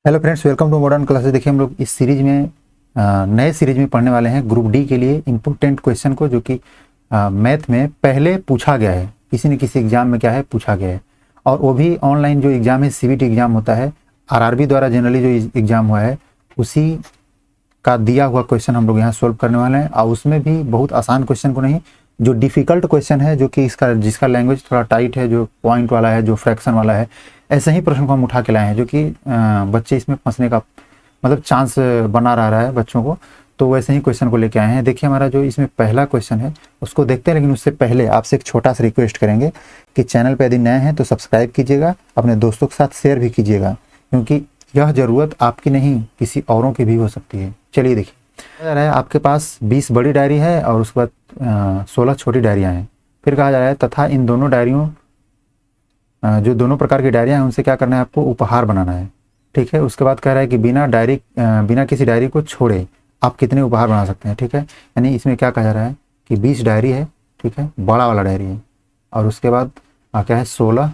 Hello friends, welcome to modern classes. देखिए हम लोग इस सीरीज में नए सीरीज में पढ़ने वाले हैं ग्रुप डी के लिए इम्पोर्टेंट क्वेश्चन को, जो कि मैथ में पहले पूछा गया है, किसी न किसी एग्जाम में क्या है पूछा गया है, और वो भी ऑनलाइन जो एग्जाम है सीबीटी एग्जाम होता है, आरआरबी द्वारा जनरली जो एग्जाम हुआ है उसी का दिया हुआ क्वेश्चन हम लोग यहाँ सोल्व करने वाले हैं। और उसमें भी बहुत आसान क्वेश्चन को नहीं, जो डिफ़िकल्ट क्वेश्चन है, जो कि जिसका लैंग्वेज थोड़ा टाइट है, जो पॉइंट वाला है, जो फ्रैक्शन वाला है, ऐसे ही प्रश्न को हम उठा के लाए हैं, जो कि बच्चे इसमें फंसने का मतलब चांस बना रहा है बच्चों को। तो वैसे ही क्वेश्चन को लेके आए हैं। देखिए हमारा जो इसमें पहला क्वेश्चन है उसको देखते हैं, लेकिन उससे पहले आपसे एक छोटा सा रिक्वेस्ट करेंगे कि चैनल पर यदि नए हैं तो सब्सक्राइब कीजिएगा, अपने दोस्तों के साथ शेयर भी कीजिएगा, क्योंकि यह ज़रूरत आपकी नहीं किसी औरों की भी हो सकती है। चलिए देखिए, कहा जा रहा है आपके पास 20 बड़ी डायरी है और उसके बाद 16 छोटी डायरियाँ हैं। फिर कहा जा रहा है तथा इन दोनों डायरियों जो दोनों प्रकार की डायरियाँ हैं उनसे क्या करना है, आपको उपहार बनाना है। ठीक है, उसके बाद कह रहा है कि बिना किसी डायरी को छोड़े आप कितने उपहार बना सकते हैं। ठीक है, यानी इसमें क्या कहा जा रहा है कि 20 डायरी है, ठीक है, बड़ा वाला डायरी है, और उसके बाद क्या है 16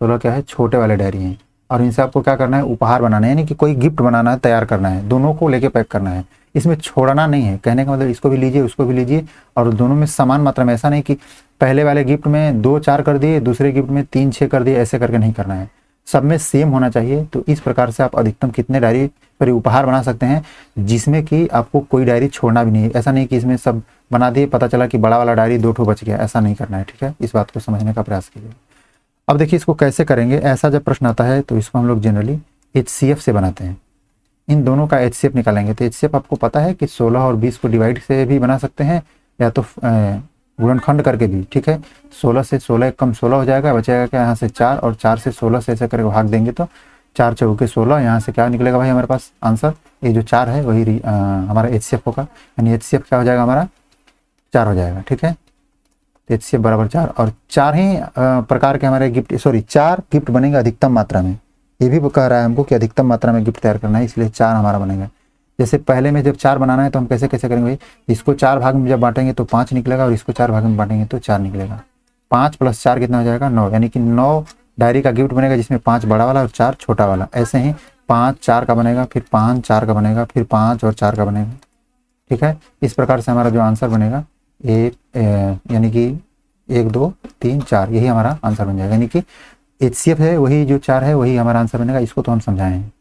क्या है छोटे वाले डायरी हैं, और इनसे आपको क्या करना है उपहार बनाना है, यानी कि कोई गिफ्ट बनाना है, तैयार करना है, दोनों को लेके पैक करना है। इसमें छोड़ना नहीं है, कहने का मतलब इसको भी लीजिए उसको भी लीजिए, और दोनों में समान मात्रा में। ऐसा नहीं कि पहले वाले गिफ्ट में 2-4 कर दिए, दूसरे गिफ्ट में 3-6 कर दिए, ऐसे करके नहीं करना है, सब में सेम होना चाहिए। तो इस प्रकार से आप अधिकतम कितने डायरी पर उपहार बना सकते हैं, जिसमें कि आपको कोई डायरी छोड़ना भी नहीं है। ऐसा नहीं कि इसमें सब बना दिए, पता चला कि बड़ा वाला डायरी 2 ठो बच गया, ऐसा नहीं करना है। ठीक है, इस बात को समझने का प्रयास कीजिए। अब देखिए इसको कैसे करेंगे। ऐसा जब प्रश्न आता है तो इसको हम लोग जनरली HCF से बनाते हैं। इन दोनों का HCF निकालेंगे तो HCF आपको पता है कि 16 और 20 को डिवाइड से भी बना सकते हैं, या तो गुणनखंड करके भी। ठीक है, 16 से 16 कम 16 हो जाएगा, बचेगा क्या यहाँ से 4, और 4 से 16 से ऐसे करके भाग देंगे तो 4 चौके 16, यहाँ से क्या निकलेगा भाई हमारे पास आंसर, ये जो 4 है वही हमारा HCF होगा, यानी HCF क्या हो जाएगा हमारा 4 हो जाएगा। ठीक है, HCF बराबर 4, और 4 ही प्रकार के हमारे गिफ्ट 4 गिफ्ट बनेंगे अधिकतम मात्रा में। ये भी कह रहा है हमको कि अधिकतम मात्रा में गिफ्ट तैयार करना है, इसलिए 4 हमारा बनेगा। जैसे पहले में जब 4 बनाना है तो हम कैसे कैसे करेंगे भाई, इसको 4 भाग में जब बांटेंगे तो 5 निकलेगा, और इसको 4 भाग में बांटेंगे तो 4 निकलेगा। 5 + 4 कितना हो जाएगा 9, यानी कि 9 डायरी का गिफ्ट बनेगा, जिसमें 5 बड़ा वाला और 4 छोटा वाला। ऐसे ही 5 4 का बनेगा, फिर 5 4 का बनेगा, फिर 5 और 4 का बनेगा। ठीक है, इस प्रकार से हमारा जो आंसर बनेगा यानी कि 1 2 3 4, यही हमारा आंसर बन जाएगा। यानी कि HCF है वही जो 4 है वही हमारा आंसर बनेगा। इसको तो हम समझाए हैं,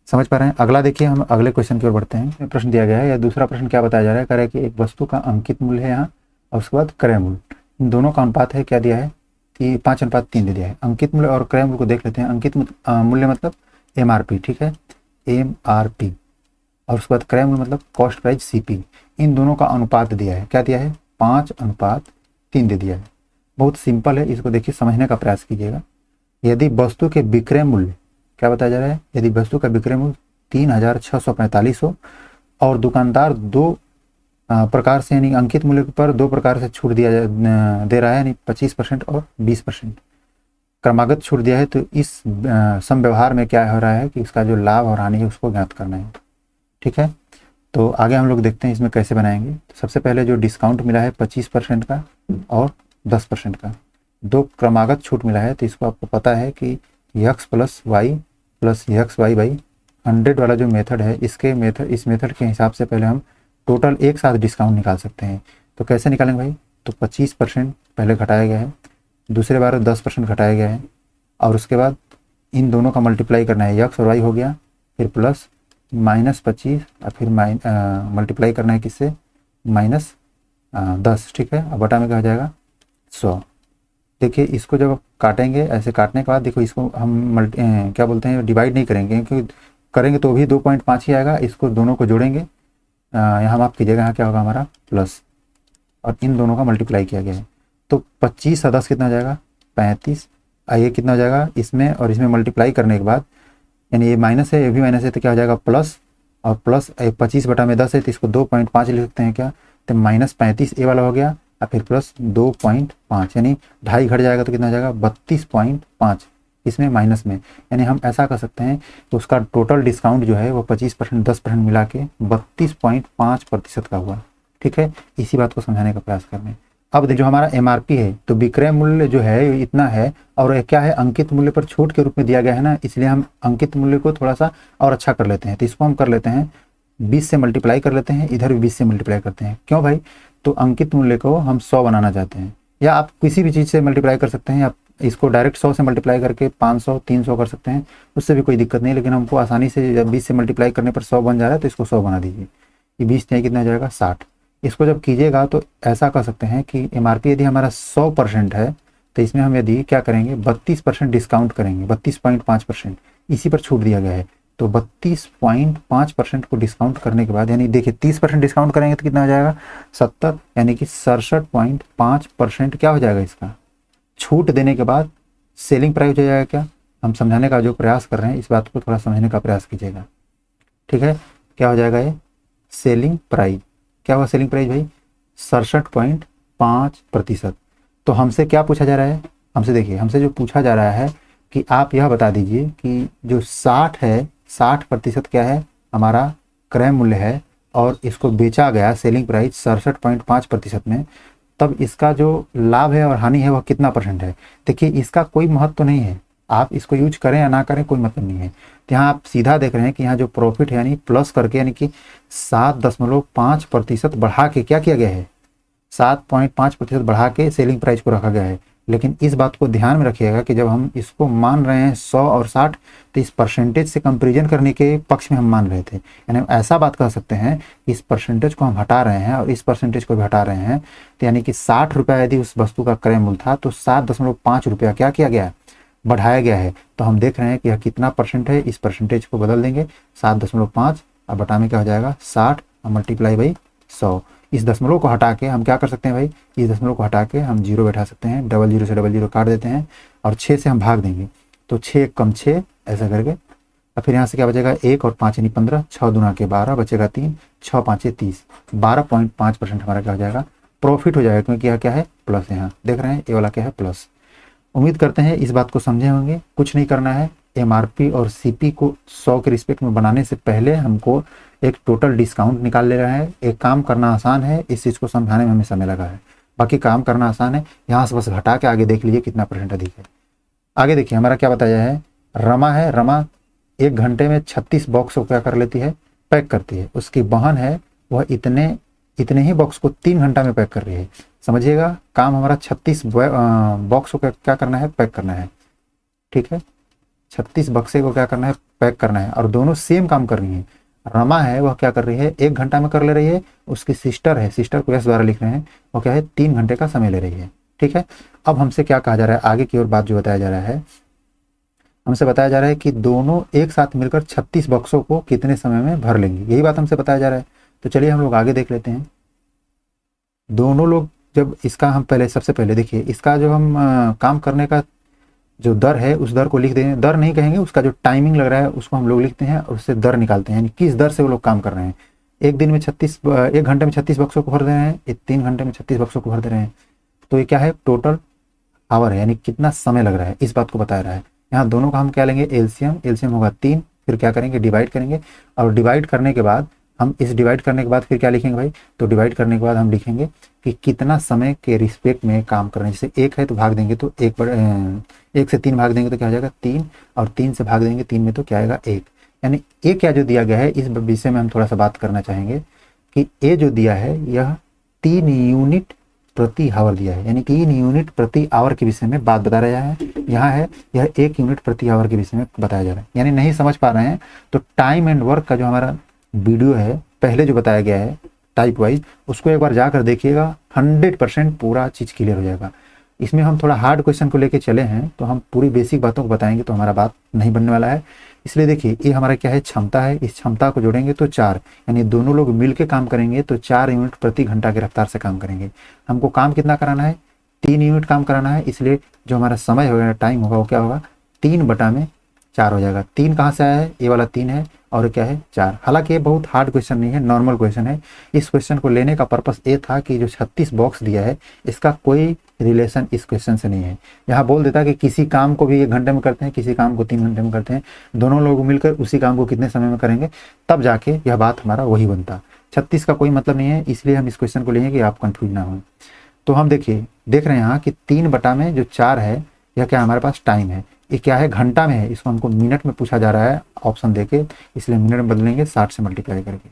समझ पा रहे हैं। अगला देखिए, हम अगले क्वेश्चन की ओर बढ़ते हैं। प्रश्न दिया गया है, या दूसरा प्रश्न क्या बताया जा रहा है, कह रहा है कि एक वस्तु का अंकित मूल्य है यहाँ, और उसके बाद क्रय मूल्य, इन दोनों का अनुपात है, क्या दिया है कि 5:3 दे दिया है। अंकित मूल्य और क्रय मूल्य को देख लेते हैं। अंकित मूल्य मतलब MRP, ठीक है, MRP, और उसके बाद क्रय मूल्य मतलब कॉस्ट प्राइस CP। इन दोनों का अनुपात दिया है, क्या दिया है 5:3 दे दिया है। बहुत सिंपल है, इसको देखिए समझने का प्रयास कीजिएगा। यदि वस्तु के विक्रय मूल्य क्या बताया जा रहा है, यदि वस्तु का विक्रय मूल्य 3645 हो, और दुकानदार 2 प्रकार से, यानी अंकित मूल्य पर 2 प्रकार से छूट दे रहा है, यानी 25% और 20% क्रमागत छूट दिया है, तो इस सम व्यवहार में क्या हो रहा है कि इसका जो लाभ और हानि है उसको ज्ञात करना है। ठीक है, तो आगे हम लोग देखते हैं इसमें कैसे बनाएंगे। तो सबसे पहले जो डिस्काउंट मिला है 25% का और 10% का, 2 क्रमागत छूट मिला है, तो इसको आपको पता है कि x + y + x/100 वाला जो मेथड है, इस मेथड के हिसाब से पहले हम टोटल एक साथ डिस्काउंट निकाल सकते हैं। तो कैसे निकालेंगे भाई, तो 25% पहले घटाया गया है, दूसरे बार 10% घटाया गया है, और उसके बाद इन दोनों का मल्टीप्लाई करना है, x और y हो गया, फिर प्लस -25, और फिर मल्टीप्लाई करना है किससे -10। ठीक है, अब बटा में क्या हो जाएगा 100। देखिए इसको जब काटेंगे, ऐसे काटने के बाद देखो इसको हम क्या बोलते हैं डिवाइड नहीं करेंगे, क्योंकि करेंगे तो भी 2.5 ही आएगा। इसको दोनों को जोड़ेंगे, यहाँ माफ कीजिएगा, यहाँ क्या होगा हमारा प्लस, और इन दोनों का मल्टीप्लाई किया गया है, तो 25 और 10 कितना हो जाएगा 35। ये कितना हो जाएगा इसमें और इसमें मल्टीप्लाई करने के बाद, यानी ये माइनस है ये भी माइनस है, तो क्या हो जाएगा प्लस, और प्लस 25/10 है, तो इसको 2.5 लिख सकते हैं क्या, तो -35 ये वाला हो गया, और फिर प्लस 2.5, यानी 2.5 घट जाएगा तो कितना हो जाएगा 32.5 इसमें माइनस में। यानी हम ऐसा कर सकते हैं तो उसका टोटल डिस्काउंट जो है वो 25% 10% मिला के 32.5% का हुआ। ठीक है, इसी बात को समझाने का प्रयास कर रहे हैं। अब जो हमारा एमआरपी है तो विक्रय मूल्य जो है ये इतना है, और क्या है अंकित मूल्य पर छूट के रूप में दिया गया है ना, इसलिए हम अंकित मूल्य को थोड़ा सा और अच्छा कर लेते हैं। तो इसको हम कर लेते हैं 20 से मल्टीप्लाई कर लेते हैं, इधर भी 20 से मल्टीप्लाई करते हैं। क्यों भाई? तो अंकित मूल्य को हम 100 बनाना चाहते हैं, या आप किसी भी चीज़ से मल्टीप्लाई कर सकते हैं, आप इसको डायरेक्ट 100 से मल्टीप्लाई करके 500 300 कर सकते हैं, उससे भी कोई दिक्कत नहीं। लेकिन हमको आसानी से जब 20 से मल्टीप्लाई करने पर 100 बन जा रहा है तो इसको 100 बना दीजिए। ये 20 नहीं कितना हो जाएगा 60। इसको जब कीजिएगा तो ऐसा कर सकते हैं कि एमआरपी यदि हमारा 100% है तो इसमें हम यदि क्या करेंगे 32% डिस्काउंट करेंगे, 32.5% इसी पर छूट दिया गया है। तो 32.5% को डिस्काउंट करने के बाद, यानी देखिए 30% डिस्काउंट करेंगे तो कितना हो जाएगा 70, यानी कि 67.5% क्या हो जाएगा इसका छूट देने के बाद सेलिंग प्राइस हो जाएगा। क्या हम समझाने का जो प्रयास कर रहे हैं इस बात को थोड़ा समझने का प्रयास कीजिएगा, ठीक है। क्या हो जाएगा ये सेलिंग प्राइस, क्या हुआ सेलिंग प्राइस भाई 67.5%। तो हमसे क्या पूछा जा रहा है, हमसे देखिए हमसे जो पूछा जा रहा है कि आप यह बता दीजिए कि जो 60 है 60% क्या है हमारा क्रय मूल्य है, और इसको बेचा गया सेलिंग प्राइस 67.5% में, तब इसका जो लाभ है और हानि है वह कितना परसेंट है। देखिए इसका कोई महत्व तो नहीं है, आप इसको यूज करें या ना करें कोई मतलब नहीं है। तो यहाँ आप सीधा देख रहे हैं कि यहाँ जो प्रॉफिट है यानी प्लस करके, यानी कि 7.5% बढ़ा के क्या किया गया है 7.5% बढ़ा के सेलिंग प्राइस को रखा गया है। लेकिन इस बात को ध्यान में रखिएगा कि जब हम इसको मान रहे हैं 100 और 60, तो इस परसेंटेज से कंपेरिजन करने के पक्ष में हम मान रहे थे। यानी हम ऐसा बात कर सकते हैं इस परसेंटेज को हम हटा रहे हैं और इस परसेंटेज को भी हटा रहे हैं, तो यानी कि 60 रुपया यदि उस वस्तु का क्रय मूल्य था तो 7.5 रुपया क्या किया गया बढ़ाया गया है। तो हम देख रहे हैं कि यह कितना परसेंट है, इस परसेंटेज को बदल देंगे 7.5 और बटा में क्या हो जाएगा 60 और मल्टीप्लाई बाई 100। इस दशमलव को हटा के हम क्या कर सकते हैं भाई, इस दशमलव को हटा के हम 0 बैठा सकते हैं, 00 से 00 काट देते हैं और 6 से हम भाग देंगे, तो 6 कम 6 ऐसा करके, और फिर यहाँ से क्या बचेगा 1 और 5 यानी 15, 6 दूना के 12 बचेगा 3, 6 5 30, 12.5% हमारा क्या हो जाएगा प्रॉफिट हो जाएगा, क्योंकि यह क्या है प्लस, यहाँ देख रहे हैं ये वाला क्या है प्लस। उम्मीद करते हैं इस बात को समझे होंगे। कुछ नहीं करना है, एमआरपी और सीपी को 100 के रिस्पेक्ट में बनाने से पहले हमको एक टोटल डिस्काउंट निकाल ले रहा है। एक काम करना आसान है, इस चीज़ को समझाने में हमें समय लगा है, बाकी काम करना आसान है। यहाँ से बस घटा के आगे देख लीजिए कितना परसेंट अधिक है। आगे देखिए हमारा क्या बताया है, रमा है, रमा 1 घंटे में 36 बॉक्स को क्या कर लेती है पैक करती है। उसकी बहन है वह इतने ही बॉक्स को 3 घंटा में पैक कर रही है। समझिएगा काम हमारा 36 बॉक्स को क्या करना है पैक करना है, ठीक है 36 बक्से को क्या करना है पैक करना है, और दोनों सेम काम कर रही है। रमा है वह क्या कर रही है 1 घंटा में कर ले रही है, उसकी सिस्टर है, सिस्टर को एस द्वारा लिख रहे हैं, वो क्या है 3 घंटे का समय ले रही है, ठीक है। अब हमसे क्या कहा जा रहा है, आगे की ओर बात जो बताया जा रहा है, हमसे बताया जा रहा है कि दोनों एक साथ मिलकर 36 बक्सों को कितने समय में भर लेंगे, यही बात हमसे बताया जा रहा है। तो चलिए हम लोग आगे देख लेते हैं। दोनों लोग जब इसका हम पहले सबसे पहले देखिए इसका जो हम काम करने का जो दर है उस दर को लिख देंगे, दर नहीं कहेंगे, उसका जो टाइमिंग लग रहा है उसको हम लोग लिखते हैं और उससे दर निकालते हैं, यानी किस दर से वो लोग काम कर रहे हैं। 1 घंटे में 36 बक्सों को भर दे रहे हैं, 3 घंटे में 36 बक्सों को भर दे रहे हैं, तो ये क्या है टोटल आवर है, यानी कितना समय लग रहा है इस बात को बता रहा है। यहाँ दोनों का हम क्या लेंगे एलसीएम होगा 3, फिर क्या करेंगे डिवाइड करेंगे, और डिवाइड करने के बाद हम इस डिवाइड करने के बाद फिर क्या लिखेंगे भाई, तो डिवाइड करने के बाद हम लिखेंगे कि कितना समय के रिस्पेक्ट में काम कर रहे हैं। जैसे 1 है तो भाग देंगे तो 1 से 3 भाग देंगे तो क्या हो जाएगा 3, और 3 से भाग देंगे 3 में तो क्या आएगा 1। यानी ए क्या जो दिया गया है इस विषय में हम थोड़ा सा बात करना चाहेंगे कि ए जो दिया है यह 3 यूनिट प्रति आवर दिया है, यानी 3 यूनिट प्रति आवर के विषय में बात बता रहा है। यहाँ है यह 1 यूनिट प्रति आवर के विषय में बताया जा रहा है। यानी नहीं समझ पा रहे हैं तो टाइम एंड वर्क का जो हमारा वीडियो है पहले जो बताया गया है टाइप वाइज, उसको एक बार जाकर देखिएगा, 100% पूरा चीज़ क्लियर हो जाएगा। इसमें हम थोड़ा हार्ड क्वेश्चन को लेके चले हैं तो हम पूरी बेसिक बातों को बताएंगे तो हमारा बात नहीं बनने वाला है। इसलिए देखिए ये हमारा क्या है क्षमता है, इस क्षमता को जोड़ेंगे तो 4, यानी दोनों लोग मिलकर काम करेंगे तो 4 यूनिट प्रति घंटा की रफ्तार से काम करेंगे। हमको काम कितना कराना है 3 यूनिट काम कराना है, इसलिए जो हमारा समय होगा टाइम होगा वो क्या होगा 3/4 हो जाएगा। 3 कहाँ से आया है, ये वाला 3 है और क्या है 4। हालांकि ये बहुत हार्ड क्वेश्चन नहीं है, नॉर्मल क्वेश्चन है। इस क्वेश्चन को लेने का पर्पस ये था कि जो 36 बॉक्स दिया है इसका कोई रिलेशन इस क्वेश्चन से नहीं है। यहाँ बोल देता कि किसी काम को भी 1 घंटे में करते हैं, किसी काम को 3 घंटे में करते हैं, दोनों लोग मिलकर उसी काम को कितने समय में करेंगे, तब जाके यह बात हमारा वही बनता। 36 का कोई मतलब नहीं है, इसलिए हम इस क्वेश्चन को लेंगे कि आप कंफ्यूज ना हो। तो हम देखिए देख रहे हैं यहाँ कि 3 में जो 4 है यह क्या हमारे पास टाइम है, ये क्या है घंटा में है, इसको हमको मिनट में पूछा जा रहा है ऑप्शन देके, इसलिए मिनट में बदलेंगे 60 से मल्टीप्लाई करके।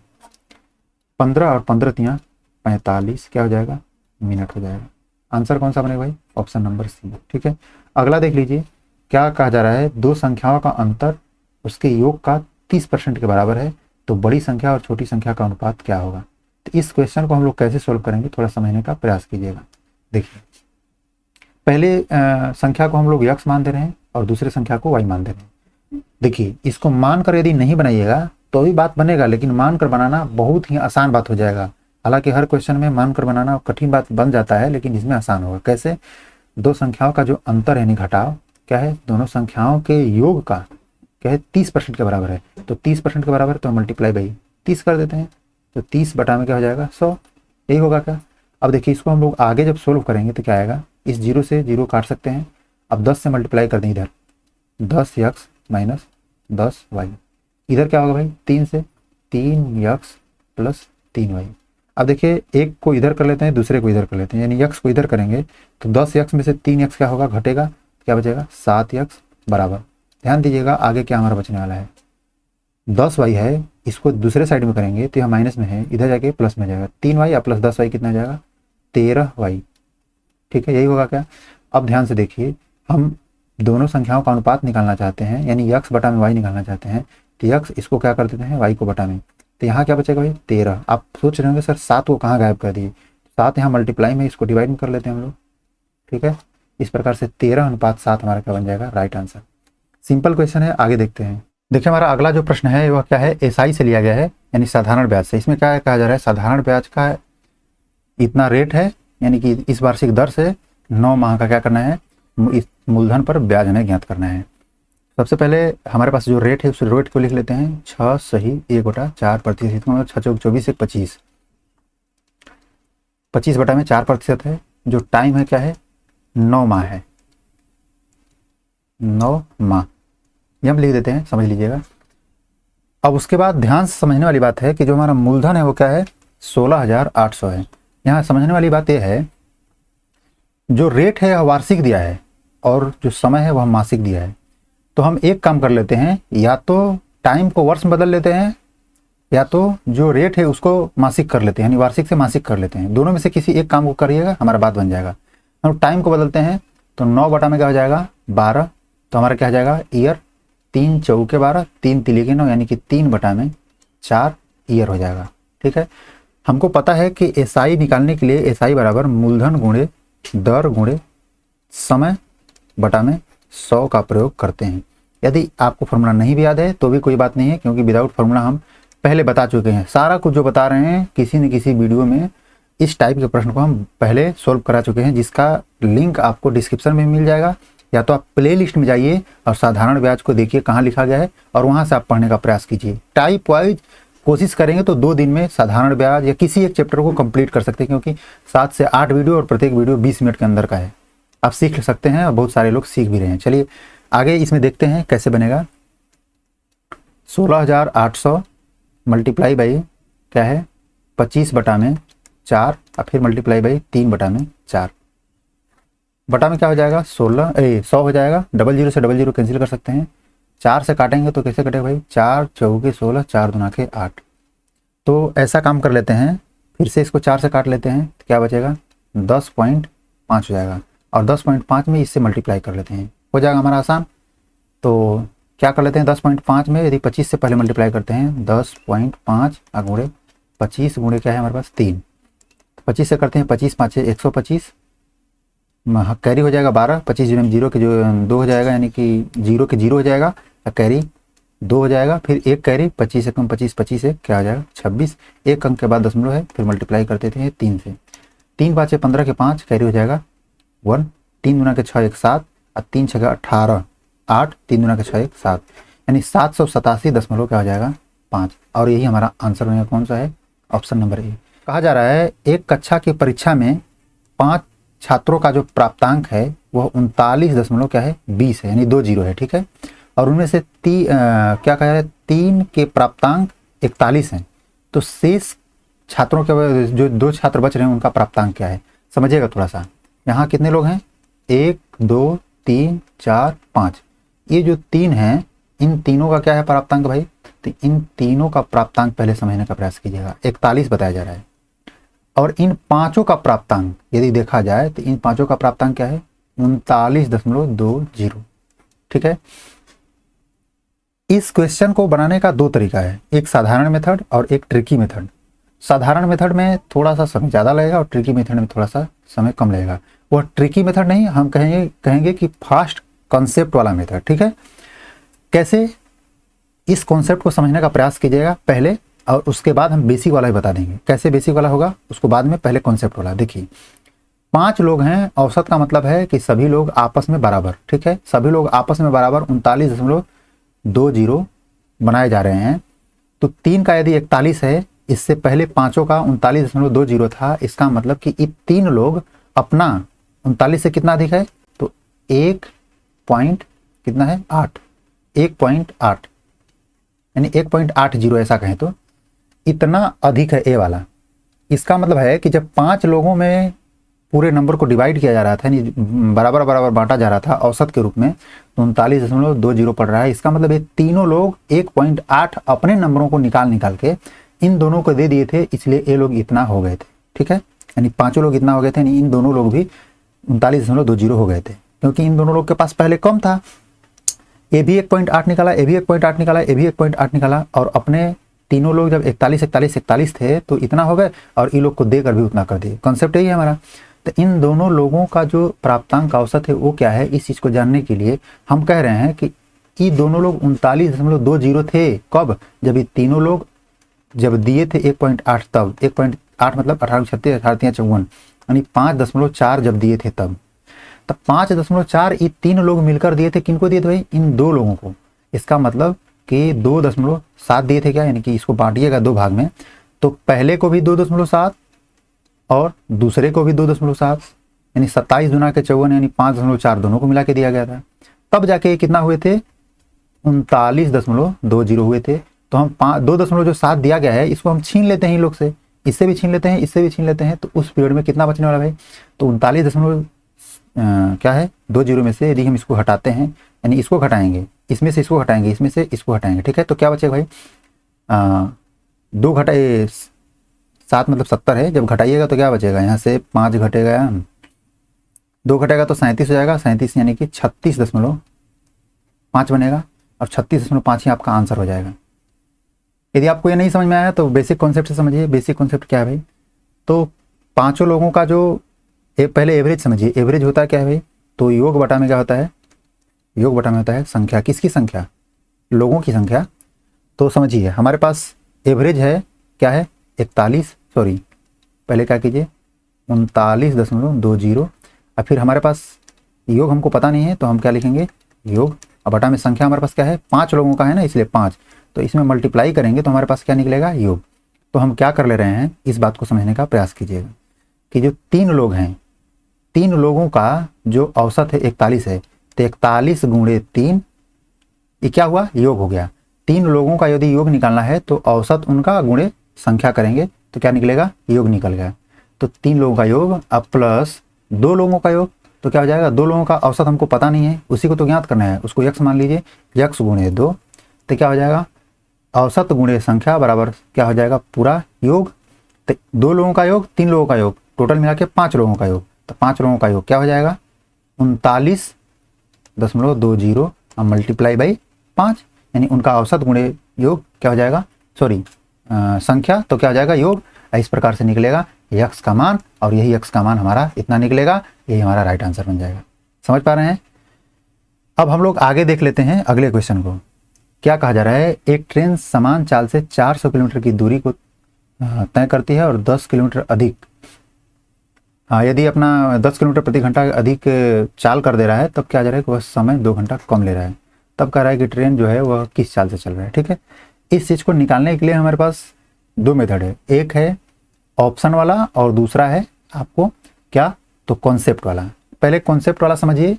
15 और 15 तियाँ 45 क्या हो जाएगा, मिनट हो जाएगा। आंसर कौन सा बनेगा भाई, ऑप्शन नंबर सी। ठीक है, अगला देख लीजिए क्या कहा जा रहा है, दो संख्याओं का अंतर उसके योग का 30% के बराबर है, तो बड़ी संख्या और छोटी संख्या का अनुपात क्या होगा। तो इस क्वेश्चन को हम लोग कैसे सोल्व करेंगे, थोड़ा समझने का प्रयास कीजिएगा। देखिए पहले संख्या को हम लोग यक्स मान दे रहे हैं और दूसरे संख्या को वाई मान दे रहे हैं। देखिए इसको मान कर यदि नहीं बनाइएगा तो भी बात बनेगा, लेकिन मान कर बनाना बहुत ही आसान बात हो जाएगा। हालांकि हर क्वेश्चन में मान कर बनाना कठिन बात बन जाता है, लेकिन इसमें आसान होगा। कैसे, दो संख्याओं का जो अंतर यानी घटाव क्या है, दोनों संख्याओं के योग का क्या है 30% के बराबर है, तो 30% के बराबर तो मल्टीप्लाई बाई 30 कर देते हैं, तो 30 बटा में क्या हो जाएगा 100, यही होगा क्या। अब देखिए इसको हम लोग आगे जब सोल्व करेंगे तो क्या आएगा, इस 0 से 0 काट सकते हैं। अब 10 से मल्टीप्लाई कर दें इधर, 10x माइनस 10y, इधर क्या होगा भाई 3 से 3x प्लस 3y। अब देखिए एक को इधर कर लेते हैं, दूसरे को इधर कर लेते हैं, यानी x को इधर करेंगे तो 10x में से 3x क्या होगा, घटेगा, क्या बचेगा 7x बराबर। ध्यान दीजिएगा आगे क्या हमारा बचने वाला है, 10y है, इसको दूसरे साइड में करेंगे तो यह माइनस में है, इधर जाके प्लस में जाएगा, 3y प्लस 10y कितना आ जाएगा 13y। ठीक है, यही होगा क्या। अब ध्यान से देखिए, हम दोनों संख्याओं का अनुपात निकालना चाहते हैं, यानी x बटा में y निकालना चाहते हैं, तो x इसको क्या कर देते हैं y को बटा में, तो यहाँ क्या बचेगा भाई 13। आप सोच रहे होंगे सर 7 को कहाँ गायब कर दिए, 7 यहाँ मल्टीप्लाई में, इसको डिवाइड में कर लेते हैं हम लोग। ठीक है, इस प्रकार से 13:7 हमारा क्या बन जाएगा, राइट आंसर। सिंपल क्वेश्चन है, आगे देखते हैं। देखिए हमारा अगला जो प्रश्न है वह क्या है, एसआई से लिया गया है, यानी साधारण ब्याज से। इसमें क्या कहा जा रहा है, साधारण ब्याज का इतना रेट है, यानी कि इस वार्षिक दर से 9 माह का क्या करना है, इस मूलधन पर ब्याज हमें ज्ञात करना है। सबसे पहले हमारे पास जो रेट है उस रेट को लिख लेते हैं 6 सही 1/4%, मतलब 6 चौक 24 से 25, 25 बटा में 4% है। जो टाइम है क्या है 9 माह है, 9 माह ये हम लिख देते हैं, समझ लीजिएगा। अब उसके बाद ध्यान से समझने वाली बात है कि जो हमारा मूलधन है वो क्या है 16,800 है। यहाँ समझने वाली बात यह है, जो रेट है वह वार्षिक दिया है और जो समय है वह मासिक दिया है। तो हम एक काम कर लेते हैं, या तो टाइम को वर्ष में बदल लेते हैं, या तो जो रेट है उसको मासिक कर लेते हैं, यानी वार्षिक से मासिक कर लेते हैं। दोनों में से किसी एक काम को करिएगा, हमारा बात बन जाएगा। हम टाइम को बदलते हैं तो 9 बटा में क्या हो जाएगा 12, तो हमारा क्या हो जाएगा ईयर, 3 चौके 12, 3 तिली के 9, यानी कि 3 बटा में 4 ईयर हो जाएगा। ठीक है, हमको पता है कि एसआई निकालने के लिए एसआई बराबर मूलधन गुणे दर गुणे समय बटा में 100 का प्रयोग करते हैं। यदि आपको फॉर्मूला नहीं भी याद है तो भी कोई बात नहीं है, क्योंकि विदाउट फॉर्मूला हम पहले बता चुके हैं। सारा कुछ जो बता रहे हैं किसी न किसी वीडियो में इस टाइप के प्रश्न को हम पहले सोल्व करा चुके हैं, जिसका लिंक आपको डिस्क्रिप्शन में मिल जाएगा, या तो आप प्ले लिस्ट में जाइए और साधारण ब्याज को देखिए कहाँ लिखा गया है और वहाँ से आप पढ़ने का प्रयास कीजिए। टाइप वाइज कोशिश करेंगे तो 2 दिन में साधारण ब्याज या किसी एक चैप्टर को कंप्लीट कर सकते हैं, क्योंकि 7 से 8 वीडियो और प्रत्येक वीडियो 20 मिनट के अंदर का है। आप सीख सकते हैं और बहुत सारे लोग सीख भी रहे हैं। चलिए आगे इसमें देखते हैं कैसे बनेगा। 16,800 मल्टीप्लाई बाई क्या है 25 बटा में 4 और फिर मल्टीप्लाई बाई 3 बटा में 4, बटा में क्या हो जाएगा 100 हो जाएगा। 00 से 00 कैंसिल कर सकते हैं, 4 से काटेंगे तो कैसे कटेगा भाई 4 चौके 16, 4 दूना के 8। तो ऐसा काम कर लेते हैं, फिर से इसको 4 से काट लेते हैं तो क्या बचेगा 10.5 हो जाएगा, और 10.5 में इससे मल्टीप्लाई कर लेते हैं, हो जाएगा हमारा आसान। तो क्या कर लेते हैं 10.5 में यदि 25 से पहले मल्टीप्लाई करते हैं 10.5 गुणे 25 गुणे क्या है हमारे पास 3, 25 से करते हैं 25 5 125, कैरी हो जाएगा 12, 25 0 के जो 2 हो जाएगा, यानी कि 0 के 0 हो जाएगा, कैरी 2 हो जाएगा, फिर एक कैरी 25 से कम 25, 25 से क्या हो जाएगा 26, एक अंक के बाद दशमलव है, फिर मल्टीप्लाई करते थे 3 से, 3 5 15 के 5, कैरी हो जाएगा 1, 3 दूना के 6 1 7 और 3 6 18, 8 3 दूना के 6 1 7, यानी 787 दशमलव क्या हो जाएगा 5। और यही हमारा आंसर में कौन सा है, ऑप्शन नंबर ए। कहा जा रहा है एक कक्षा की परीक्षा में 5 छात्रों का जो प्राप्तांक है वह 39 क्या है 20 है, यानी 2 0 है। ठीक है, और उनमें से क्या कहा है 3 के प्राप्तांक 41 हैं, तो शेष छात्रों के जो 2 छात्र बच रहे हैं उनका प्राप्तांक क्या है। समझिएगा थोड़ा सा। यहाँ कितने लोग हैं, 1 2 3 4 5, ये जो 3 हैं इन तीनों का क्या है प्राप्तांक भाई, तो इन तीनों का प्राप्तांक पहले समझने का प्रयास कीजिएगा। 41 बताया जा रहा है और इन पांचों का प्राप्तांक यदि देखा जाए तो इन पांचों का प्राप्तांक क्या है, 39.20। ठीक है, इस क्वेश्चन को बनाने का दो तरीका है, एक साधारण मेथड और एक ट्रिकी मेथड। साधारण मेथड में थोड़ा सा समय ज़्यादा लगेगा और ट्रिकी मेथड में थोड़ा सा समय कम लगेगा। वह ट्रिकी मेथड नहीं, हम कहेंगे कि फास्ट कॉन्सेप्ट वाला मेथड। ठीक है, कैसे, इस कॉन्सेप्ट को समझने का प्रयास कीजिएगा पहले और उसके बाद हम बेसिक वाला ही बता देंगे। कैसे बेसिक वाला होगा उसको बाद में, पहले कॉन्सेप्ट वाला। देखिए 5 लोग हैं, औसत का मतलब है कि सभी लोग आपस में बराबर। ठीक है, सभी लोग आपस में बराबर 39.20 बनाए जा रहे हैं। तो 3 का यदि 41 है, इससे पहले पांचों का 39.20 था, इसका मतलब कि ये 3 लोग अपना 39 से कितना अधिक है, तो 1 पॉइंट कितना है 8, 1.8 यानी 1.80 ऐसा कहें तो इतना अधिक है ए वाला। इसका मतलब है कि जब 5 लोगों में पूरे नंबर को डिवाइड किया जा रहा था, यानी बराबर बराबर बांटा जा रहा था औसत के रूप में, तो 39.20 पड़ रहा है। इसका मतलब ये तीनों लोग 1.8 अपने नंबरों को निकाल के इन दोनों को दे दिए थे, इसलिए ये लोग इतना हो गए थे। ठीक है, यानी पांचों लोग इतना हो गए थे, यानी इन दोनों लोग भी 39.20 हो गए थे, क्योंकि इन दोनों लोग के पास पहले कम था। ये भी 1.8 निकाला, ये भी 1.8 निकाला, ये भी 1.8 निकाला, और अपने तीनों लोग जब 41 थे तो इतना हो गए, और ये लोग को देकर भी उतना कर दिए। कॉन्सेप्ट यही है हमारा। तो इन दोनों लोगों का जो प्राप्तांक औसत है वो क्या है, इस चीज़ को जानने के लिए हम कह रहे हैं कि ये दोनों लोग 39.20 थे। कब, जब ये तीनों लोग जब दिए थे 1.8, तब 1.8 मतलब 1836 1854 यानी 5.4 जब दिए थे तब 5.4 ये 3 लोग मिलकर दिए थे। किनको दिए थे भाई, इन 2 लोगों को। इसका मतलब कि 2.7 दिए थे क्या, यानी कि इसको बांटिएगा 2 भाग में, तो पहले को भी 2.7 और दूसरे को भी 2.7, यानी 27 दूना के 54 यानी 5.4 दोनों को मिला के दिया गया था। तब जाके कितना हुए थे, 39.20 हुए थे। तो हम 2.7 दिया गया है, इसको हम छीन लेते हैं इन लोग से, इससे भी छीन लेते हैं, इससे भी छीन लेते हैं, तो उस पीरियड में कितना बचने वाला भाई, तो 39 क्या है 20 में से यदि हम इसको हटाते हैं, यानी इसको घटाएंगे, इसमें से इसको हटाएंगे, इसमें से इसको हटाएंगे। ठीक है, तो क्या बचेगा भाई, 2 घटाए 7 मतलब 70 है। जब घटाइएगा तो क्या बचेगा, यहाँ से 5 घटेगा, 2 घटेगा तो 37 हो जाएगा, 37 यानी कि 36.5 बनेगा, और 36.5 ही आपका आंसर हो जाएगा। यदि आपको ये नहीं समझ में आया तो बेसिक कॉन्सेप्ट से समझिए। बेसिक कॉन्सेप्ट क्या है भाई, तो पांचों लोगों का जो पहले एवरेज समझिए। एवरेज होता है क्या है भाई, तो योग बटा में क्या होता है, योग बटा में होता है संख्या, किसकी संख्या, लोगों की संख्या। तो समझिए हमारे पास एवरेज है क्या है 41, सॉरी पहले क्या कीजिए 39.20, और फिर हमारे पास योग हमको पता नहीं है तो हम क्या लिखेंगे योग, और बटा में संख्या हमारे पास क्या है 5 लोगों का है ना, इसलिए 5, तो इसमें मल्टीप्लाई करेंगे तो हमारे पास क्या निकलेगा योग। तो हम क्या कर ले रहे हैं, इस बात को समझने का प्रयास कीजिएगा कि जो 3 लोग हैं, 3 लोगों का जो औसत है 41 है, तो 41 गुणे 3 ये क्या हुआ, योग हो गया। 3 लोगों का यदि योग निकालना है तो औसत उनका गुणे संख्या करेंगे तो क्या निकलेगा, योग निकल गया। तो 3 लोगों का योग अब प्लस 2 लोगों का योग, तो क्या हो जाएगा, 2 लोगों का औसत हमको पता नहीं है, उसी को तो ज्ञात करना है, उसको यक्स मान लीजिए, यक्स गुणे 2, तो क्या हो जाएगा औसत गुणे संख्या बराबर क्या हो जाएगा पूरा योग। तो 2 लोगों का योग, 3 लोगों का योग, टोटल मिला के 5 लोगों का योग, तो 5 लोगों का योग क्या हो जाएगा 39.20 और मल्टीप्लाई बाई 5, यानी उनका औसत गुणे योग क्या हो जाएगा, सॉरी संख्या, तो क्या हो जाएगा योग। इस प्रकार से निकलेगा यक्स का मान, और यही यक्स का मान हमारा इतना निकलेगा, यही हमारा राइट आंसर बन जाएगा। समझ पा रहे हैं। अब हम लोग आगे देख लेते हैं अगले क्वेश्चन को। क्या कहा जा रहा है, एक ट्रेन समान चाल से 400 किलोमीटर की दूरी को तय करती है और 10 किलोमीटर अधिक, यदि अपना 10 किलोमीटर प्रति घंटा अधिक चाल कर दे रहा है, तब क्या जा रहा है कि वह समय 2 घंटा कम ले रहा है। तब कह रहा है कि ट्रेन जो है वह किस चाल से चल रहा है। ठीक है, इस चीज़ को निकालने के लिए हमारे पास 2 मेथड है, एक है ऑप्शन वाला और दूसरा है आपको क्या, तो कॉन्सेप्ट वाला। पहले कॉन्सेप्ट वाला समझिए,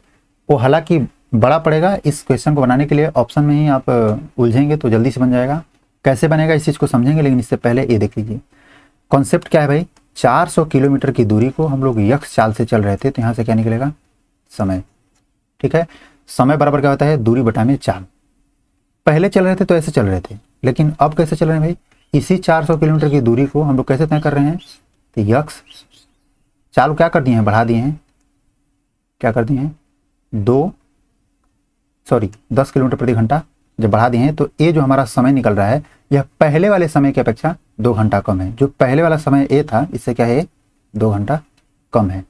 वो हालांकि बड़ा पड़ेगा, इस क्वेश्चन को बनाने के लिए ऑप्शन में ही आप उलझेंगे तो जल्दी से बन जाएगा। कैसे बनेगा इस चीज़ को समझेंगे, लेकिन इससे पहले ये देख लीजिए कॉन्सेप्ट क्या है भाई, 400 किलोमीटर की दूरी को हम लोग यक्ष चाल से चल रहे थे, तो यहाँ से क्या निकलेगा, समय। ठीक है, समय बराबर क्या होता है, दूरी बटा में चाल। पहले चल रहे थे तो ऐसे चल रहे थे, लेकिन अब कैसे चल रहे हैं भाई, इसी 400 किलोमीटर की दूरी को हम लोग कैसे तय कर रहे हैं, तो यक्ष चाल क्या कर दिए हैं, बढ़ा दिए हैं, क्या कर दिए हैं, 10 किलोमीटर प्रति घंटा जब बढ़ा दिए हैं, तो ये जो हमारा समय निकल रहा है यह पहले वाले समय की अपेक्षा 2 घंटा कम है। जो पहले वाला समय ए था इससे क्या है, 2 घंटा कम है।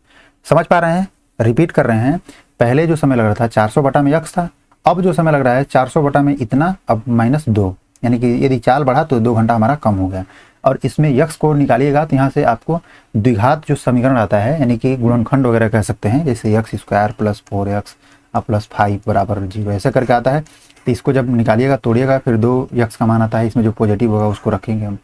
समझ पा रहे हैं, रिपीट कर रहे हैं, पहले जो समय लग रहा था 400 बटा में यक्ष था, अब जो समय लग रहा है 400 बटा में इतना, अब -2, यानी कि यदि चाल बढ़ा तो 2 घंटा हमारा कम हो गया। और इसमें यक्ष को निकालिएगा तो यहाँ से आपको द्विघात जो समीकरण आता है, यानी कि गुणनखंड वगैरह कह सकते हैं, जैसे x² + 4x + 5 = 0 ऐसे करके आता है। तो इसको जब निकालिएगा, तोड़िएगा, फिर 2 यक्ष का मान आता है, इसमें जो पॉजिटिव होगा उसको रखेंगे हम,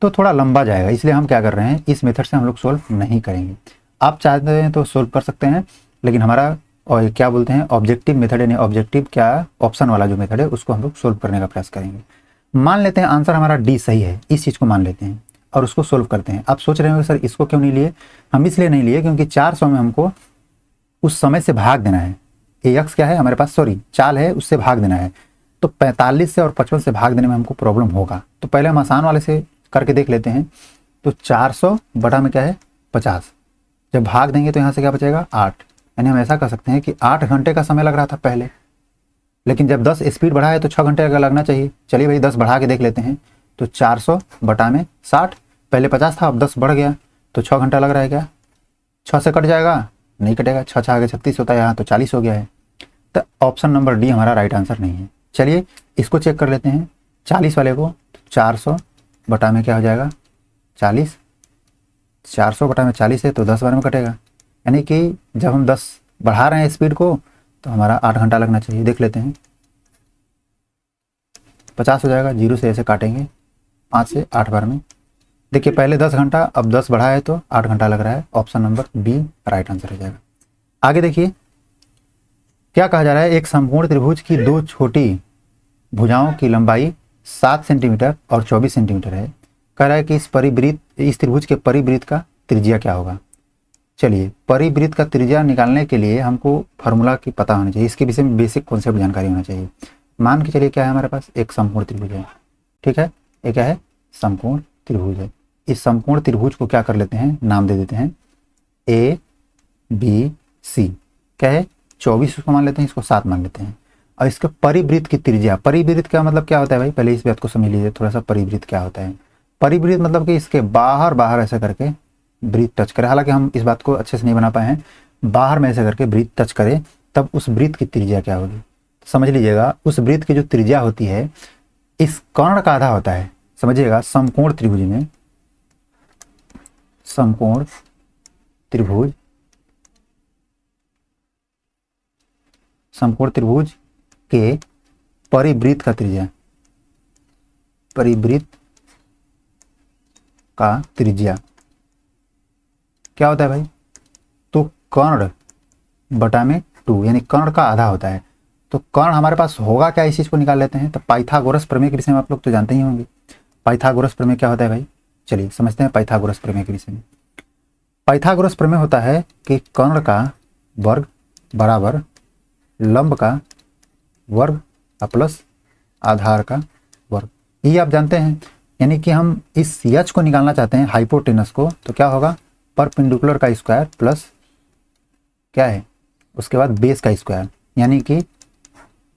तो थोड़ा लंबा जाएगा, इसलिए हम क्या कर रहे हैं, इस मेथड से हम लोग सोल्व नहीं करेंगे। आप चाहते हैं तो सोल्व कर सकते हैं, लेकिन हमारा और क्या बोलते हैं ऑब्जेक्टिव मेथड, यानी ऑब्जेक्टिव क्या ऑप्शन वाला जो मेथड है उसको हम लोग सोल्व करने का प्रयास करेंगे। मान लेते हैं आंसर हमारा डी सही है, इस चीज़ को मान लेते हैं और उसको सोल्व करते हैं। आप सोच रहे होंगे सर इसको क्यों नहीं लिए, हम इसलिए नहीं लिए क्योंकि 400 में हमको उस समय से भाग देना है, ए यक्स क्या है हमारे पास, सॉरी चाल है, उससे भाग देना है, तो 45 से और 55 से भाग देने में हमको प्रॉब्लम होगा। तो पहले हम आसान वाले से करके देख लेते हैं। तो 400 बटा में क्या है, 50, जब भाग देंगे तो यहाँ से क्या बचेगा, 8, यानी हम ऐसा कर सकते हैं कि 8 घंटे का समय लग रहा था पहले, लेकिन जब 10 स्पीड बढ़ा है तो 6 घंटे का लगना चाहिए। चलिए भाई 10 बढ़ा के देख लेते हैं। तो 400 बटा में 60, पहले 50 था, अब 10 बढ़ गया, तो 6 घंटा लग रहा है क्या, 6 से कट जाएगा, नहीं कटेगा, 6 आगे 36 होता है, यहाँ तो 40 हो गया है। तो ऑप्शन नंबर डी हमारा राइट आंसर नहीं है। चलिए इसको चेक कर लेते हैं, 40 वाले को। 400 बटा में क्या हो जाएगा, 40, 400 बटा में 40 है तो 10 बार में कटेगा, यानी कि जब हम 10 बढ़ा रहे हैं स्पीड को तो हमारा 8 घंटा लगना चाहिए। देख लेते हैं, 50 हो जाएगा, 0 से ऐसे काटेंगे, 5 से 8 बार में। देखिए पहले 10 घंटा, अब 10 बढ़ा है तो 8 घंटा लग रहा है। Option number B right answer हो जाएगा। आगे देखिए क्या कहा जा रहा है, एक समकोण त्रिभुज की 2 छोटी भुजाओं की लंबाई 7 सेंटीमीटर और 24 सेंटीमीटर है। कह रहा है कि इस त्रिभुज के परिवृत्त का त्रिज्या क्या होगा। चलिए परिवृत्त का त्रिज्या निकालने के लिए हमको फार्मूला की पता होनी चाहिए, इसके विषय में बेसिक कॉन्सेप्ट जानकारी होना चाहिए। मान के चलिए क्या है हमारे पास, एक समकोण त्रिभुज है, ठीक है, ये क्या है, समकोण त्रिभुज है। इस समकोण त्रिभुज को क्या कर लेते हैं, नाम दे देते हैं ए बी सी, क्या है 24 को मान लेते हैं, इसको 7 मान लेते हैं। और इसके परिवृत्त की त्रिज्या, परिवृत्त का मतलब क्या होता है भाई, पहले इस बात को समझ लीजिए थोड़ा सा, परिवृत्त क्या होता है। परिवृत्त मतलब कि इसके बाहर बाहर ऐसे करके वृत्त टच करे, हालांकि हम इस बात को अच्छे से नहीं बना पाए हैं, बाहर में ऐसे करके वृत्त टच करे तब उस वृत्त की त्रिज्या क्या होगी। समझ लीजिएगा उस वृत्त की जो त्रिज्या होती है इस कर्ण का आधा होता है। समझिएगा समकोण त्रिभुज में, समकोण त्रिभुज, समकोण त्रिभुज के परिवृत्त का त्रिज्या, परिवृत्त का त्रिज्या क्या होता है भाई, तो कर्ण बटा में 2, यानी कर्ण का आधा होता है। तो कर्ण हमारे पास होगा क्या, इस चीज को निकाल लेते हैं। तो पाइथागोरस प्रमेय के विषय में आप लोग तो जानते ही होंगे, पाइथागोरस प्रमेय क्या होता है भाई, चलिए समझते हैं पाइथागोरस प्रमेय के विषय में। पाइथागोरस प्रमेय होता है कि कर्ण का वर्ग बराबर लंब का वर्ग प्लस आधार का वर्ग, ये आप जानते हैं। यानी कि हम इस एच को निकालना चाहते हैं, हाइपोटेनस को, तो क्या होगा, परपेंडिकुलर का स्क्वायर प्लस क्या है उसके बाद बेस का स्क्वायर, यानी कि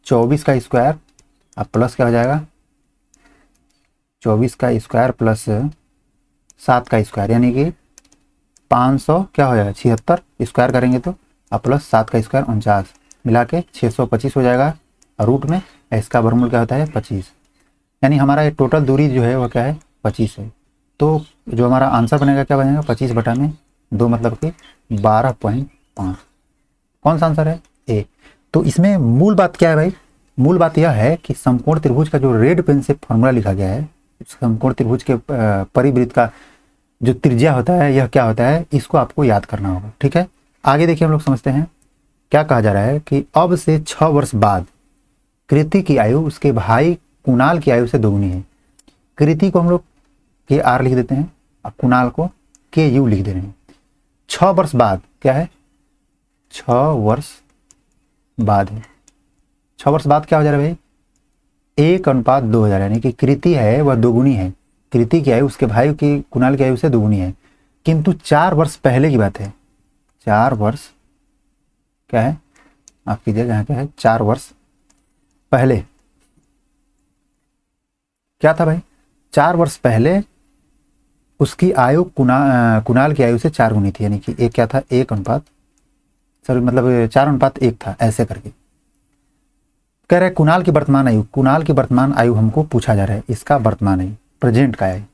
24 का स्क्वायर अब प्लस क्या हो जाएगा, 24 का स्क्वायर प्लस 7 का स्क्वायर, यानी कि 500 क्या हो जाएगा 76, स्क्वायर करेंगे तो अब प्लस 7 का स्क्वायर 49, मिला के 625 हो जाएगा। रूट में इसका वर्गमूल क्या होता है 25, यानी हमारा ये टोटल दूरी जो है वो क्या है 25 है। तो जो हमारा आंसर बनेगा क्या बनेगा, 25 बटा में 2 मतलब कि 12.5। कौन सा आंसर है, ए। तो इसमें मूल बात क्या है भाई, मूल बात यह है कि समकोण त्रिभुज का जो रेड पेन से फॉर्मूला लिखा गया है, समकोण त्रिभुज के परिवृत्त का जो त्रिज्या होता है यह क्या होता है, इसको आपको याद करना होगा, ठीक है। आगे देखिए हम लोग समझते हैं क्या कहा जा रहा है कि अब से 6 वर्ष बाद कृति की आयु उसके भाई कुणाल की आयु से दोगुनी है। कृति को हम लोग के आर लिख देते हैं और कुणाल को KU लिख दे रहे हैं। 6 वर्ष बाद क्या है, 6 वर्ष बाद है। 6 वर्ष बाद क्या हो जा रहा है भाई, 1:2 हो जा रहा है, यानी कि कृति है वह दोगुनी है। कृति की आयु उसके भाई की कुणाल की आयु से दोगुनी है, किंतु 4 वर्ष पहले की बात है। 4 वर्ष क्या है, माफ कीजिएगा, यहाँ क्या है, 4 वर्ष पहले क्या था भाई, 4 वर्ष पहले उसकी आयु कुणाल की आयु से 4 गुनी थी, यानी कि एक क्या था, 4:1 था, ऐसे करके कह रहे कुणाल की वर्तमान आयु। कुणाल की वर्तमान आयु हमको पूछा जा रहा है, इसका वर्तमान आयु प्रेजेंट का है।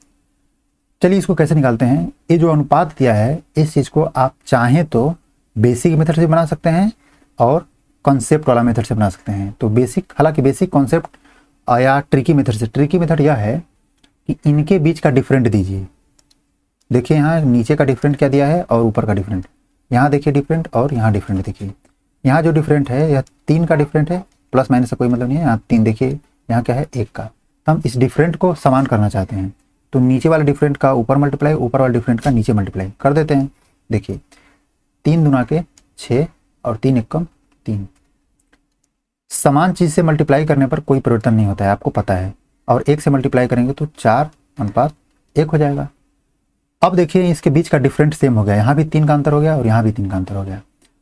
चलिए इसको कैसे निकालते हैं। ये जो अनुपात दिया है इस चीज को आप चाहें तो बेसिक मेथड से बना सकते हैं और कॉन्सेप्ट वाला मेथड से बना सकते हैं। तो बेसिक, हालांकि बेसिक, कॉन्सेप्ट या ट्रिकी मेथड से। ट्रिकी मेथड यह है कि इनके बीच का डिफरेंट दीजिए। देखिए यहाँ नीचे का डिफरेंट क्या दिया है और ऊपर का डिफरेंट, यहाँ देखिए डिफरेंट और यहाँ डिफरेंट देखिए। यहाँ जो डिफरेंट है यह 3 का डिफरेंट है, प्लस माइनस का कोई मतलब नहीं है। यहाँ 3 देखिए, यहाँ क्या है 1 का। तो हम इस डिफरेंट को समान करना चाहते हैं, तो नीचे वाले डिफरेंट का ऊपर मल्टीप्लाई, ऊपर वाले डिफरेंट का नीचे मल्टीप्लाई कर देते हैं। देखिए 3 दूना के 6 और 3 एकम 3। समान चीज से मल्टीप्लाई करने पर कोई परिवर्तन नहीं होता है, आपको पता है। और 1 से मल्टीप्लाई करेंगे तो 4:1 हो जाएगा। अब देखिए इसके बीच का डिफरेंट सेम हो गया, यहाँ भी 3 का अंतर हो गया और यहाँ भी 3 का अंतर हो गया।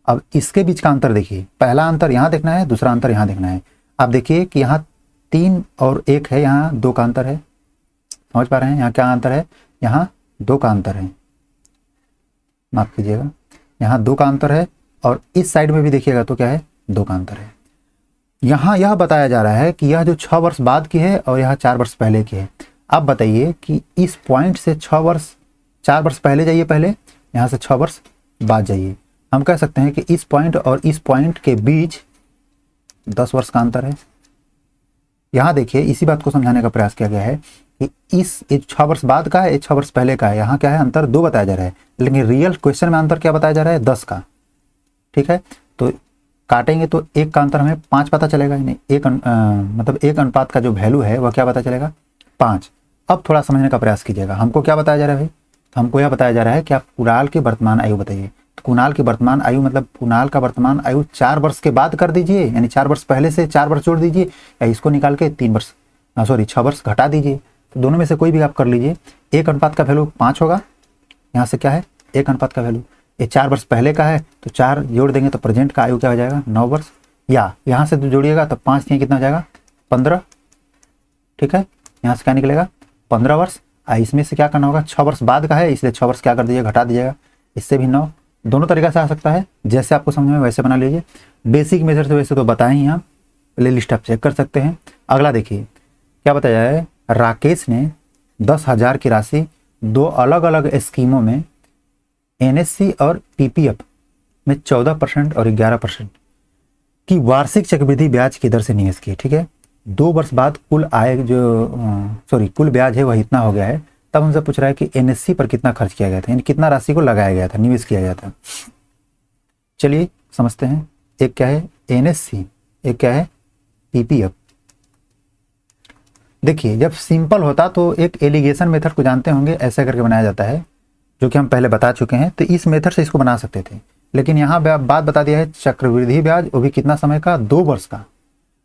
अब इसके बीच का अंतर देखिए, पहला अंतर यहाँ देखना है, दूसरा अंतर यहाँ देखना है। आप देखिए कि यहाँ 3 और 1 है, यहाँ 2 का अंतर है। समझ पा रहे हैं यहाँ क्या अंतर है, यहाँ 2 का अंतर है, माफ कीजिएगा, यहाँ 2 का अंतर है। और इस साइड में भी देखिएगा तो क्या है, 2 का अंतर है। यहाँ यह बताया जा रहा है कि यह जो 6 वर्ष बाद की है और यह 4 वर्ष पहले की है। आप बताइए कि इस पॉइंट से 4 वर्ष पहले जाइए, पहले यहाँ से 6 वर्ष बाद जाइए। हम कह सकते हैं कि इस पॉइंट और इस पॉइंट के बीच 10 वर्ष का अंतर है। यहाँ देखिए इसी बात को समझाने का प्रयास किया गया है कि इस 6 वर्ष बाद का है, 6 वर्ष पहले का है। यहाँ क्या है, अंतर 2 बताया जा रहा है, लेकिन रियल क्वेश्चन में अंतर क्या बताया जा रहा है, 10 का। ठीक है, तो काटेंगे तो 1 का अंतर हमें 5 पता चलेगा, यानी मतलब 1 अनुपात का जो वैल्यू है वह क्या पता चलेगा, 5। अब थोड़ा समझने का प्रयास कीजिएगा। हमको क्या बताया जा रहा है भाई, तो हमको यह बताया जा रहा है कि आप कुणाल की वर्तमान आयु बताइए। तो कुणाल की वर्तमान आयु मतलब कुणाल का वर्तमान आयु 4 वर्ष के बाद कर दीजिए, यानी 4 वर्ष पहले से 4 वर्ष जोड़ दीजिए, या इसको निकाल के 6 वर्ष घटा दीजिए। तो दोनों में से कोई भी आप कर लीजिए। 1 अनुपात का वैल्यू 5 होगा, यहाँ से क्या है 1 अनुपात का वैल्यू, ये 4 वर्ष पहले का है तो 4 जोड़ देंगे तो प्रेजेंट का आयु क्या हो जाएगा, 9 वर्ष। या यहाँ से जोड़िएगा तो 5 कितना हो जाएगा, 15। ठीक है, यहाँ से क्या निकलेगा, 15 वर्ष। इसमें से क्या करना होगा, 6 वर्ष बाद का है इसलिए 6 वर्ष क्या कर दीजिएगा, घटा दीजिएगा। इससे भी 9, दोनों तरीका से आ सकता है, जैसे आपको समझ में वैसे बना लीजिए। बेसिक मेथड से वैसे तो बताएं ही, आप प्ले लिस्ट आप चेक कर सकते हैं। अगला देखिए क्या बताया है, राकेश ने 10,000 की राशि 2 अलग अलग स्कीमों में NSC और PPF में 14% और 11% की वार्षिक चक्रवृद्धि ब्याज की दर से निवेश की। ठीक है, 2 वर्ष बाद कुल आय कुल ब्याज है वह इतना हो गया है। तब हमसे पूछ रहा है कि NSC पर कितना खर्च किया गया था, यानी कितना राशि को लगाया गया था, निवेश किया गया था। चलिए समझते हैं, एक क्या है NSC, एक क्या है PPF। देखिए जब सिंपल होता तो एक एलिगेशन मेथड को जानते होंगे, ऐसा करके बनाया जाता है, जो कि हम पहले बता चुके हैं। तो इस मेथड से इसको बना सकते थे, लेकिन यहाँ बात बता दिया है चक्रवृद्धि ब्याज, वो भी कितना समय का, 2 वर्ष का।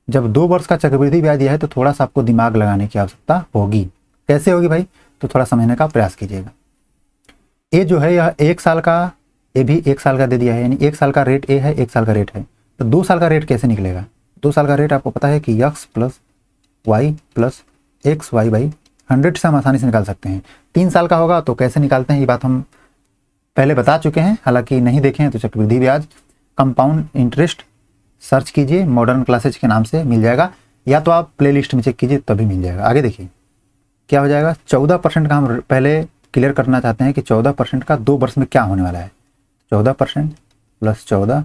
जब 2 वर्ष का चक्रवृद्धि ब्याज दिया है तो थोड़ा सा आपको दिमाग लगाने की आवश्यकता होगी। कैसे होगी भाई, तो थोड़ा समझने का प्रयास कीजिएगा। ये जो है यह 1 साल का, ये भी 1 साल का दे दिया है, यानी 1 साल का रेट ए है, 1 साल का रेट है। तो 2 साल का रेट कैसे निकलेगा, 2 साल का रेट आपको पता है कि x + y + xy/100 से हम आसानी से निकाल सकते हैं। 3 साल का होगा तो कैसे निकालते हैं, ये बात हम पहले बता चुके हैं, हालांकि नहीं देखे हैं तो चक्रवृद्धि ब्याज कंपाउंड इंटरेस्ट सर्च कीजिए, मॉडर्न क्लासेज के नाम से मिल जाएगा, या तो आप प्ले लिस्ट में चेक कीजिए तभी मिल जाएगा। आगे देखिए क्या हो जाएगा, 14% का हम पहले क्लियर करना चाहते हैं कि 14% का 2 वर्ष में क्या होने वाला है। 14% + 14,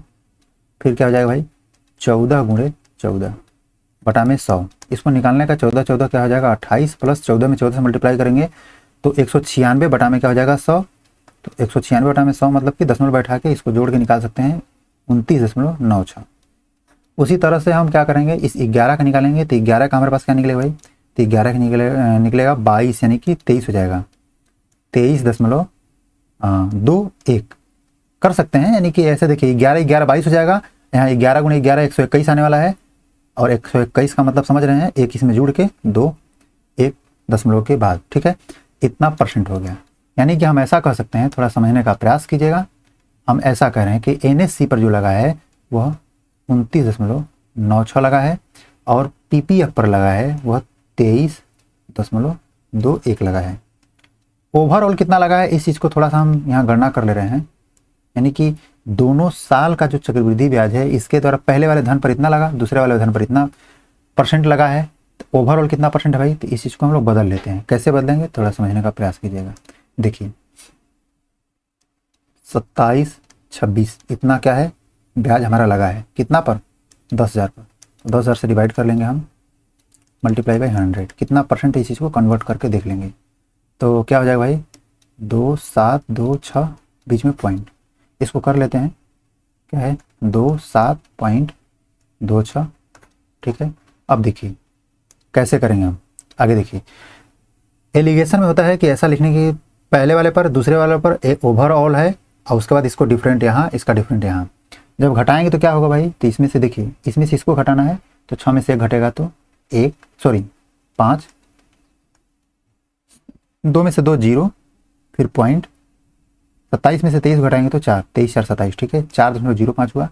फिर क्या हो जाएगा भाई, 14 × 14 बटा में 100। इसको निकालने का 14 क्या हो जाएगा, 28 + 14 में 14 से मल्टीप्लाई करेंगे तो 196 बटा में क्या हो जाएगा, 100। तो 196 बटा में 100 मतलब कि दशमलव बैठा के इसको जोड़ के निकाल सकते हैं 29.96। उसी तरह से हम क्या करेंगे, इस 11 का निकालेंगे तो 11 का हमारे पास क्या निकलेगा भाई, तो 11 का निकलेगा 22, यानी कि 23 हो जाएगा, 23.23 2 1 कर सकते हैं। यानी कि ऐसे देखिए 11 11 22 हो जाएगा, यहाँ 11 गुणे 11 121 आने वाला है, और 121 का मतलब समझ रहे हैं, एक इसमें जुड़ के 2 1 दशमलव के बाद, ठीक है, इतना परसेंट हो गया। यानी कि हम ऐसा कह सकते हैं, थोड़ा समझने का प्रयास कीजिएगा, हम ऐसा कह रहे हैं कि NSC पर जो लगा है वह 29.96 लगा है, और PPF पर लगा है वह 23.21 लगा है। ओवरऑल कितना लगा है, इस चीज़ को थोड़ा सा हम यहाँ गणना कर ले रहे हैं। यानी कि दोनों साल का जो चक्रवृद्धि ब्याज है, इसके द्वारा पहले वाले धन पर इतना लगा, दूसरे वाले धन पर इतना परसेंट लगा है, तो ओवरऑल कितना परसेंट है भाई। तो इस चीज़ को हम लोग बदल लेते हैं। कैसे बदलेंगे, थोड़ा समझने का प्रयास कीजिएगा। देखिए 27 26 इतना क्या है, ब्याज हमारा लगा है, कितना पर, 10,000 पर। 10,000 से डिवाइड कर लेंगे हम, मल्टीप्लाई बाई 100, कितना परसेंट, इस चीज़ को कन्वर्ट करके देख लेंगे। तो क्या हो जाएगा भाई, 2726 बीच में पॉइंट, इसको कर लेते हैं, क्या है 27.26, ठीक है। अब देखिए कैसे करेंगे हम, आगे देखिए। एलिगेशन में होता है कि ऐसा लिखने की, पहले वाले पर दूसरे वाले पर एक ओवरऑल है, और उसके बाद इसको डिफरेंट यहाँ, इसका डिफरेंट यहाँ। जब घटाएंगे तो क्या होगा भाई, तो इसमें से देखिए, इसमें से इसको घटाना है, तो 6 में से 1 घटेगा तो 5, 2 में से 2 0, फिर पॉइंट, 27 में से 23 घटाएंगे तो 4, 23 4 27, ठीक है, 4.05 हुआ।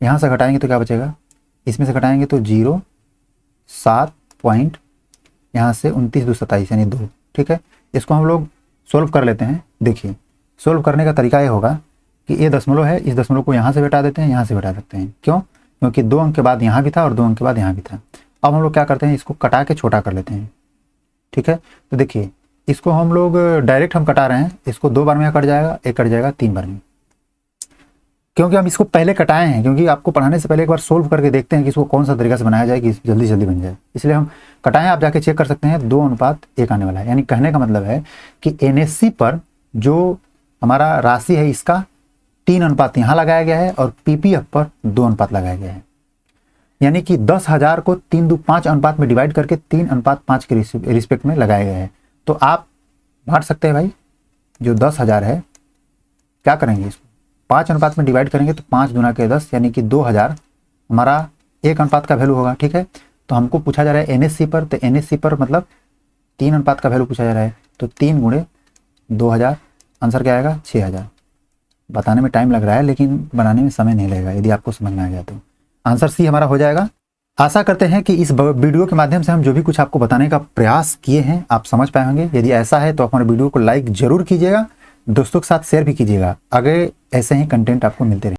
यहाँ से घटाएंगे तो क्या बचेगा, इसमें से घटाएंगे तो 0 7 पॉइंट, यहाँ से 29 2 27 यानी 2, ठीक है। इसको हम लोग सोल्व कर लेते हैं। देखिए सोल्व करने का तरीका ये होगा कि ये दशमलव है, इस दशमलव को यहाँ से घटा देते हैं, यहाँ से घटा सकते हैं। क्यों, क्योंकि 2 अंक के बाद यहाँ भी था और 2 अंक के बाद यहाँ भी था। अब हम लोग क्या करते हैं, इसको कटा के छोटा कर लेते हैं, ठीक है। तो देखिए इसको हम लोग डायरेक्ट हम कटा रहे हैं, इसको 2 बार में कट जाएगा, एक कट जाएगा 3 बार में, क्योंकि हम इसको पहले कटाए हैं। क्योंकि आपको पढ़ाने से पहले एक बार सोल्व करके देखते हैं कि इसको कौन सा तरीका से बनाया जाए कि जल्दी जल्दी बन जाए, इसलिए हम कटाएं। आप जाके चेक कर सकते हैं, 2:1 आने वाला है। यानी कहने का मतलब है कि NSC पर जो हमारा राशि है, इसका 3 अनुपात यहाँ लगाया गया है, और PPF पर 2 अनुपात लगाया गया है। यानी कि 10,000 को 3:5 अनुपात में डिवाइड करके 3:5 के रिस्पेक्ट में लगाया गया है। तो आप बांट सकते हैं भाई, जो 10,000 है, क्या करेंगे, इसको 5 अनुपात में डिवाइड करेंगे तो 5 दूना के 10, यानी कि 2,000 हमारा 1 अनुपात का वैल्यू होगा, ठीक है। तो हमको पूछा जा रहा है NSC पर, तो NSC पर मतलब 3 अनुपात का वैल्यू पूछा जा रहा है, तो 3 गुणे 2,000, आंसर क्या आएगा 6,000। बताने में टाइम लग रहा है, लेकिन बनाने में समय नहीं लगेगा, यदि आपको समझ में आ गया तो। आंसर C हमारा हो जाएगा। आशा करते हैं कि इस वीडियो के माध्यम से हम जो भी कुछ आपको बताने का प्रयास किए हैं आप समझ पाए होंगे। यदि ऐसा है तो हमारे वीडियो को लाइक जरूर कीजिएगा, दोस्तों के साथ शेयर भी कीजिएगा। आगे ऐसे ही कंटेंट आपको मिलते रहे।